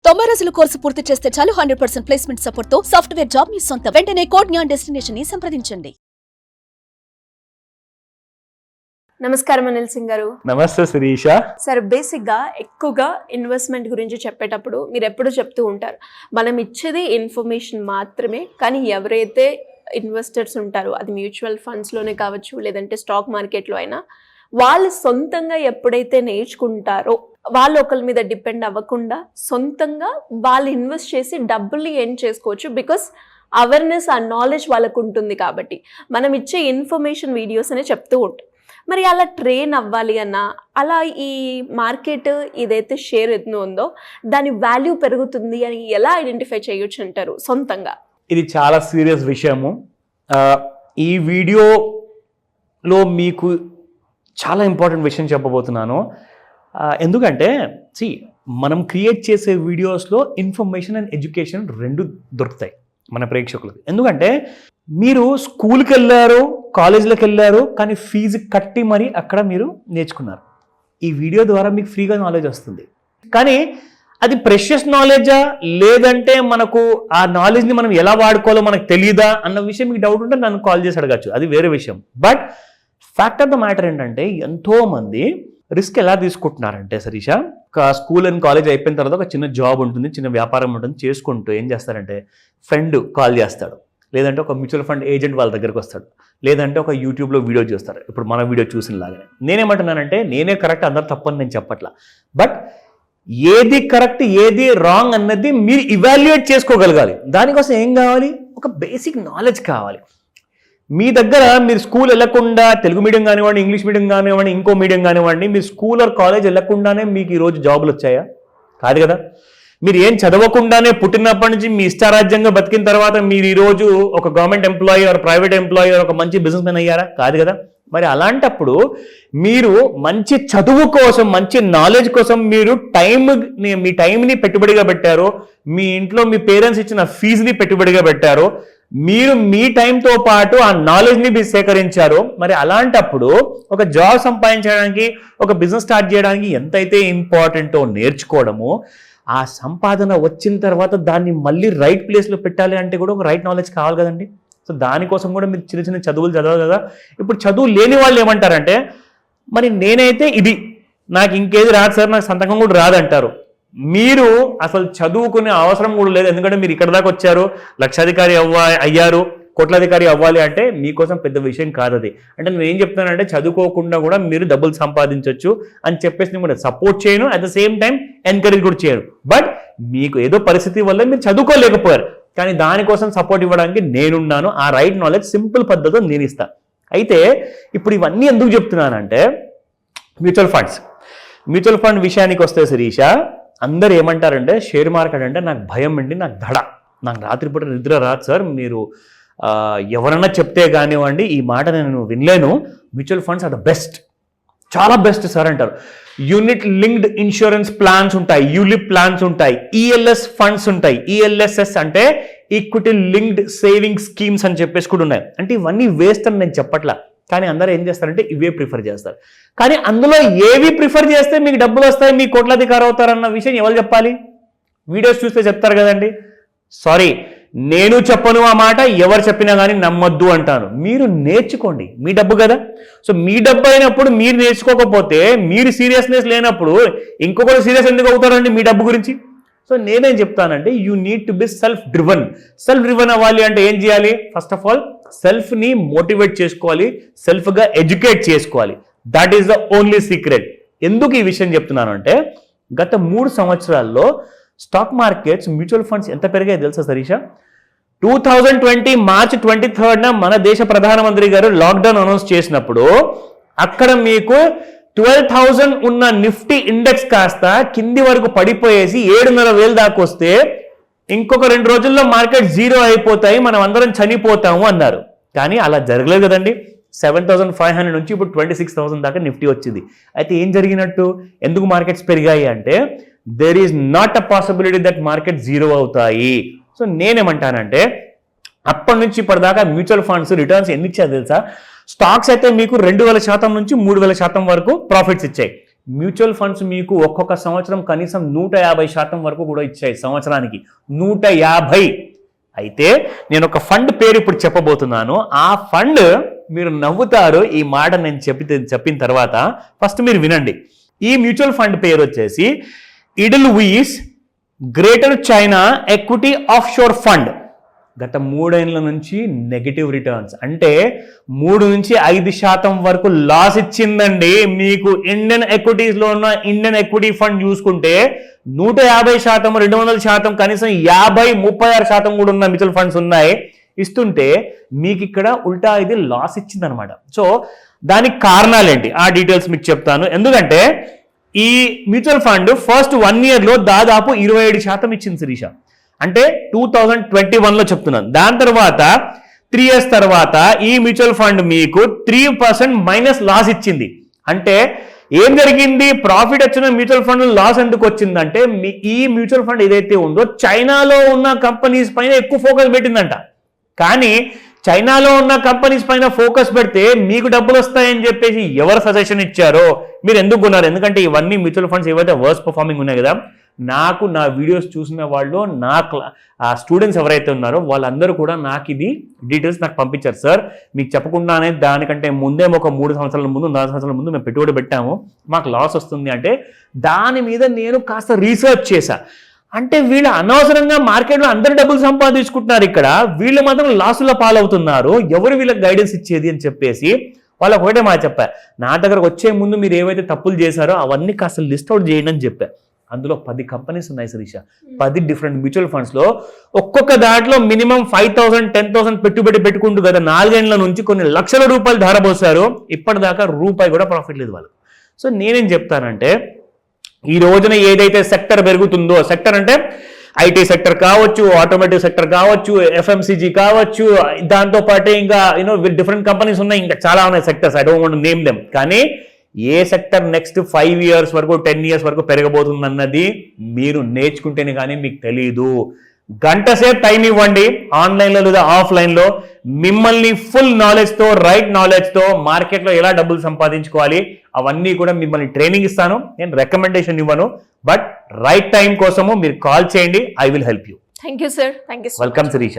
90 రోజుల కోర్సు పూర్తి చేస్తే చాలు 100% ప్లేస్మెంట్ సపోర్ట్ తో సాఫ్ట్వేర్ జాబ్ మీ సొంతం. వెంటనే కోడ్ జ్ఞాన్ డెస్టినేషన్ ని సంప్రదించండి. నమస్కారం అనిల్ సింగ్ గారు. నమస్తే శిరీష. సార్, బేసిక్గా ఎక్కువగా ఇన్వెస్ట్మెంట్ గురించి చెప్పేటప్పుడు మీరు ఎప్పుడు చెప్తూ ఉంటారు, మనం ఇచ్చేది ఇన్ఫర్మేషన్ మాత్రమే, కానీ ఎవరైతే ఇన్వెస్టర్స్ ఉంటారో అది మ్యూచువల్ ఫండ్స్లోనే కావచ్చు, లేదంటే స్టాక్ మార్కెట్లో అయినా, వాళ్ళు సొంతంగా ఎప్పుడైతే నేర్చుకుంటారో, వాళ్ళు ఒకరి మీద డిపెండ్ అవ్వకుండా సొంతంగా వాళ్ళు ఇన్వెస్ట్ చేసి డబ్బుల్ని ఎర్న్ చేసుకోవచ్చు. బికాస్ అవేర్నెస్, ఆ నాలెడ్జ్ వాళ్ళకు ఉంటుంది కాబట్టి మనం ఇచ్చే ఇన్ఫర్మేషన్ వీడియోస్ అనే చెప్తూ ఉంటాం. మరి అలా ట్రైన్ అవ్వాలి అన్నా, అలా ఈ మార్కెట్ ఇదైతే షేర్ ఎన్నో ఉందో దాని వాల్యూ పెరుగుతుంది అని ఎలా ఐడెంటిఫై చేయొచ్చు అంటారు సొంతంగా? ఇది చాలా సీరియస్ విషయము. ఈ వీడియోలో మీకు చాలా ఇంపార్టెంట్ విషయం చెప్పబోతున్నాను. ఎందుకంటే మనం క్రియేట్ చేసే వీడియోస్లో ఇన్ఫర్మేషన్ అండ్ ఎడ్యుకేషన్ రెండు దొరుకుతాయి మన ప్రేక్షకులకు. ఎందుకంటే మీరు స్కూల్కి వెళ్ళారు, కాలేజీలకు వెళ్ళారు, కానీ ఫీజు కట్టి మరి అక్కడ మీరు నేర్చుకున్నారు. ఈ వీడియో ద్వారా మీకు ఫ్రీగా నాలెడ్జ్ వస్తుంది. కానీ అది ప్రెషియస్ నాలెడ్జా, లేదంటే మనకు ఆ నాలెడ్జ్ని మనం ఎలా వాడుకోవాలో మనకు తెలియదా అన్న విషయం మీకు డౌట్ ఉంటే నన్ను కాల్ చేసి అడగచ్చు, అది వేరే విషయం. But fact of the matter ఏంటంటే, ఎంతోమంది రిస్క్ ఎలా తీసుకుంటున్నారంటే శరీష, ఒక స్కూల్ అండ్ కాలేజ్ అయిపోయిన తర్వాత ఒక చిన్న జాబ్ ఉంటుంది, చిన్న వ్యాపారం ఉంటుంది, చేసుకుంటూ ఏం చేస్తారంటే ఫ్రెండ్ కాల్ చేస్తాడు, లేదంటే ఒక మ్యూచువల్ ఫండ్ ఏజెంట్ వాళ్ళ దగ్గరకు వస్తాడు, లేదంటే ఒక యూట్యూబ్లో వీడియో చూస్తారు. ఇప్పుడు మన వీడియో చూసిన లాగానే నేనేమంటున్నానంటే, నేనే కరెక్ట్, అందరు తప్పని నేను చెప్పట్లా. బట్ ఏది కరెక్ట్ ఏది రాంగ్ అన్నది మీరు ఇవాల్యుయేట్ చేసుకోగలగాలి. దానికోసం ఏం కావాలి? ఒక బేసిక్ నాలెడ్జ్ కావాలి. మీ దగ్గర మీరు స్కూల్ వెళ్ళకుండా, తెలుగు మీడియం కానివ్వండి, ఇంగ్లీష్ మీడియం కానివ్వండి, ఇంకో మీడియం కానివ్వండి, మీరు స్కూల్ ఆర్ కాలేజ్ వెళ్ళకుండానే మీకు ఈరోజు జాబులు వచ్చాయా? కాదు కదా. మీరు ఏం చదవకుండానే పుట్టినప్పటి నుంచి మీ ఇష్టారాజ్యంగా బతికిన తర్వాత మీరు ఈరోజు ఒక government employee or private employee are ఒక మంచి బిజినెస్ మ్యాన్ అయ్యారా? కాదు కదా. మరి అలాంటప్పుడు మీరు మంచి చదువు కోసం, మంచి నాలెడ్జ్ కోసం మీరు మీ టైంని పెట్టుబడిగా పెట్టారు, మీ ఇంట్లో మీ పేరెంట్స్ ఇచ్చిన ఫీజుని పెట్టుబడిగా పెట్టారు, మీరు మీ టైంతో పాటు ఆ నాలెడ్జ్ని మీరు సేకరించారు. మరి అలాంటప్పుడు ఒక జాబ్ సంపాదించడానికి, ఒక బిజినెస్ స్టార్ట్ చేయడానికి ఎంతైతే ఇంపార్టెంటో నేర్చుకోవడము, ఆ సంపాదన వచ్చిన తర్వాత దాన్ని మళ్ళీ రైట్ ప్లేస్లో పెట్టాలి అంటే కూడా ఒక రైట్ నాలెడ్జ్ కావాలి కదండి. సో దానికోసం కూడా మీరు చిన్న చిన్న చదువులు చదవాలి కదా. ఇప్పుడు చదువు లేని వాళ్ళు ఏమంటారంటే, మరి నేనైతే ఇది, నాకు ఇంకేది రాదు సార్, నాకు సంతకం కూడా రాదంటారు. మీరు అసలు చదువుకునే అవసరం కూడా లేదు. ఎందుకంటే మీరు ఇక్కడ దాకా వచ్చారు, లక్షాధికారి అయ్యారు, కోట్లాధికారి అవ్వాలి అంటే మీకోసం పెద్ద విషయం కాదు అది. అంటే నేను ఏం చెప్తానంటే, చదువుకోకుండా కూడా మీరు డబ్బులు సంపాదించవచ్చు అని చెప్పేసి నేను కూడా సపోర్ట్ చేయను, at the same time encourage కూడా చేయను. బట్ మీకు ఏదో పరిస్థితి వల్ల మీరు చదువుకోలేకపోయారు, కానీ దానికోసం సపోర్ట్ ఇవ్వడానికి నేనున్నాను. ఆ రైట్ నాలెడ్జ్ సింపుల్ పద్ధతిలో నేను ఇస్తాను. అయితే ఇప్పుడు ఇవన్నీ ఎందుకు చెప్తున్నానంటే, మ్యూచువల్ ఫండ్ విషయానికి వస్తే శిరీష, అందరు ఏమంటారంటే, షేర్ మార్కెట్ అంటే నాకు భయం అండి, నాకు దడ, నాకు రాత్రిపూట నిద్ర రాదు సార్, మీరు ఎవరన్నా చెప్తే కానివ్వండి ఈ మాట నేను వినలేను, mutual funds are the best, చాలా బెస్ట్ సార్ అంటారు. యూనిట్ లింక్డ్ ఇన్సూరెన్స్ ప్లాన్స్ ఉంటాయి, యూలిప్ ప్లాన్స్ ఉంటాయి, ఈఎల్ఎస్ ఫండ్స్ ఉంటాయి, ఈఎల్ఎస్ఎస్ అంటే ఈక్విటీ లింక్డ్ సేవింగ్ స్కీమ్స్ అని చెప్పేసి కూడా ఉన్నాయి. అంటే ఇవన్నీ వేస్ట్ అని నేను చెప్పట్లా, కానీ అందరూ ఏం చేస్తారంటే ఇవే ప్రిఫర్ చేస్తారు. కానీ అందులో ఏవి ప్రిఫర్ చేస్తే మీకు డబ్బులు వస్తాయి, మీ కోట్లాధికారి అవుతారన్న విషయం ఎవరు చెప్పాలి? వీడియోస్ చూస్తే చెప్తారు కదండి. సారీ, నేను చెప్పను ఆ మాట, ఎవరు చెప్పినా కానీ నమ్మొద్దు అంటాను. మీరు నేర్చుకోండి, మీ డబ్బు కదా. సో మీ డబ్బు అయినప్పుడు మీరు నేర్చుకోకపోతే, మీరు సీరియస్నెస్ లేనప్పుడు ఇంకొకరు సీరియస్ ఎందుకు అవుతారండి మీ డబ్బు గురించి? సో నేనేం చెప్తానంటే, you need to be self driven అవ్వాలి. అంటే ఏం చేయాలి? ఫస్ట్ ఆఫ్ ఆల్ సెల్ఫ్ని మోటివేట్ చేసుకోవాలి, సెల్ఫ్గా ఎడ్యుకేట్ చేసుకోవాలి. That is the only secret. ఎందుకు ఈ విషయం చెప్తున్నాను అంటే, గత 3 సంవత్సరాల్లో స్టాక్ మార్కెట్స్, మ్యూచువల్ ఫండ్స్ ఎంత పెరిగాయి తెలుసా శరీష? 2020 మార్చి 23 మన దేశ ప్రధానమంత్రి గారు లాక్డౌన్ అనౌన్స్ చేసినప్పుడు అక్కడ మీకు 12,000 ఉన్న నిఫ్టీ ఇండెక్స్ కాస్త కింది వరకు పడిపోయేసి 7,500 దాకా వస్తే, ఇంకొక 2 రోజుల్లో మార్కెట్ 0 అయిపోతాయి, మనం అందరం చనిపోతాము అన్నారు. కానీ అలా జరగలేదు కదండి. 7,500 నుంచి ఇప్పుడు 26,000 దాకా నిఫ్టీ వచ్చింది. అయితే ఏం జరిగినట్టు? ఎందుకు మార్కెట్స్ పెరిగాయి అంటే, there is not a possibility that market 0 అవుతాయి. సో నేనేమంటానంటే, అప్పటి నుంచి ఇప్పటిదాకా మ్యూచువల్ ఫండ్స్ రిటర్న్స్ ఎన్ని ఇచ్చాయి తెలుసా? స్టాక్స్ అయితే మీకు 2,000% నుంచి 3,000% వరకు ప్రాఫిట్స్ ఇచ్చాయి. మ్యూచువల్ ఫండ్స్ మీకు ఒక్కొక్క సంవత్సరం కనీసం 150% వరకు కూడా ఇచ్చాయి, సంవత్సరానికి 150. అయితే నేను ఒక ఫండ్ పేరు ఇప్పుడు చెప్పబోతున్నాను. ఆ ఫండ్ మీరు నవ్వుతారు ఈ మాట నేను చెప్పిన తర్వాత. ఫస్ట్ మీరు వినండి. ఈ మ్యూచువల్ ఫండ్ పేరు వచ్చేసి Edelweiss greater China equity offshore fund. గత 3 ఏళ్ల నుంచి నెగటివ్ రిటర్న్స్, అంటే 3 నుంచి 5% వరకు లాస్ ఇచ్చిందండి. మీకు ఇండియన్ ఎక్విటీస్లో ఉన్న ఇండియన్ ఎక్విటీ ఫండ్ చూసుకుంటే 150%, 200%, కనీసం 50-36% కూడా ఉన్న మ్యూచువల్ ఫండ్స్ ఉన్నాయి. ఇస్తుంటే మీకు ఇక్కడ ఉల్టా ఇది లాస్ ఇచ్చిందనమాట. సో దానికి కారణాలేంటి ఆ డీటెయిల్స్ మీకు చెప్తాను. ఎందుకంటే ఈ మ్యూచువల్ ఫండ్ ఫస్ట్ 1 ఇయర్లో దాదాపు 27% ఇచ్చింది శిరీష, అంటే 2021లో చెప్తున్నాను. దాని తర్వాత 3 ఇయర్స్ తర్వాత ఈ మ్యూచువల్ ఫండ్ మీకు 3% మైనస్ లాస్ ఇచ్చింది. అంటే ఏం జరిగింది, ప్రాఫిట్ వచ్చిన మ్యూచువల్ ఫండ్ లాస్ ఎందుకు వచ్చిందంటే ఈ మ్యూచువల్ ఫండ్ ఏదైతే ఉందో చైనాలో ఉన్న కంపెనీస్ పైన ఎక్కువ ఫోకస్ పెట్టిందంట. కానీ చైనాలో ఉన్న కంపెనీస్ పైన ఫోకస్ పెడితే మీకు డబ్బులు వస్తాయని చెప్పేసి ఎవరు సజెషన్ ఇచ్చారో మీరు ఎందుకు కొన్నారు? ఎందుకంటే ఇవన్నీ మ్యూచువల్ ఫండ్స్ ఏవైతే వర్స్ట్ పర్ఫార్మింగ్ ఉన్నాయి కదా, నాకు నా వీడియోస్ చూసిన వాళ్ళు ఆ స్టూడెంట్స్ ఎవరైతే ఉన్నారో వాళ్ళందరూ కూడా నాకు ఇది డీటెయిల్స్ నాకు పంపించారు. సార్ మీకు చెప్పకుండానే దానికంటే ముందే ఒక 3 సంవత్సరాల ముందు 4 సంవత్సరాల ముందు మేము పెట్టుబడి పెట్టాము, మాకు లాస్ వస్తుంది అంటే దాని మీద నేను కాస్త రీసెర్చ్ చేశా. అంటే వీళ్ళు అనవసరంగా మార్కెట్లో అందరు డబ్బులు సంపాదించుకుంటున్నారు, ఇక్కడ వీళ్ళు మాత్రం లాసుల పాలవుతున్నారు, ఎవరు వీళ్ళకి గైడెన్స్ ఇచ్చేది అని చెప్పేసి వాళ్ళకి ఒకటే మాట చెప్పా. నా దగ్గరకు వచ్చే ముందు మీరు ఏవైతే తప్పులు చేశారో అవన్నీ కాస్త లిస్ట్ అవుట్ చేయండి అని చెప్పా. అందులో 10 కంపెనీస్ ఉన్నాయి శిరీష, 10 డిఫరెంట్ మ్యూచువల్ ఫండ్స్లో. ఒక్కొక్క దాంట్లో మినిమం 5,000, 10,000 పెట్టుబడి పెట్టుకుంటూ గత 4 ఏళ్ల నుంచి కొన్ని లక్షల రూపాయలు ధారపోసారు. ఇప్పటిదాకా రూపాయి కూడా ప్రాఫిట్ లేదు వాళ్ళకి. సో నేనేం చెప్తానంటే ఈ రోజున ఏదైతే సెక్టర్ పెరుగుతుందో, సెక్టర్ అంటే ఐటీ సెక్టర్ కావచ్చు, ఆటోమేటివ్ సెక్టర్ కావచ్చు, ఎఫ్ఎంసీజీ కావచ్చు, దాంతోపాటు ఇంకా డిఫరెంట్ కంపెనీస్ ఉన్నాయి, ఇంకా చాలా ఉన్నాయి sectors, I don't want to name them. కానీ ఏ సెక్టర్ నెక్స్ట్ 5 ఇయర్స్ వరకు 10 ఇయర్స్ వరకు పెరగబోతుంది అన్నది మీరు నేర్చుకుంటేనే కానీ మీకు తెలియదు. గంట సేపు టైం ఇవ్వండి, ఆన్లైన్లో లేదా ఆఫ్లైన్లో, మిమ్మల్ని ఫుల్ నాలెడ్జ్తో, రైట్ నాలెడ్జ్తో మార్కెట్లో ఎలా డబ్బులు సంపాదించుకోవాలి అవన్నీ కూడా మిమ్మల్ని ట్రైనింగ్ ఇస్తాను. నేను రికమెండేషన్ ఇవ్వను, బట్ రైట్ టైం కోసము మీరు కాల్ చేయండి, I will help you. Thank you sir. Thank you. Welcome Sirisha.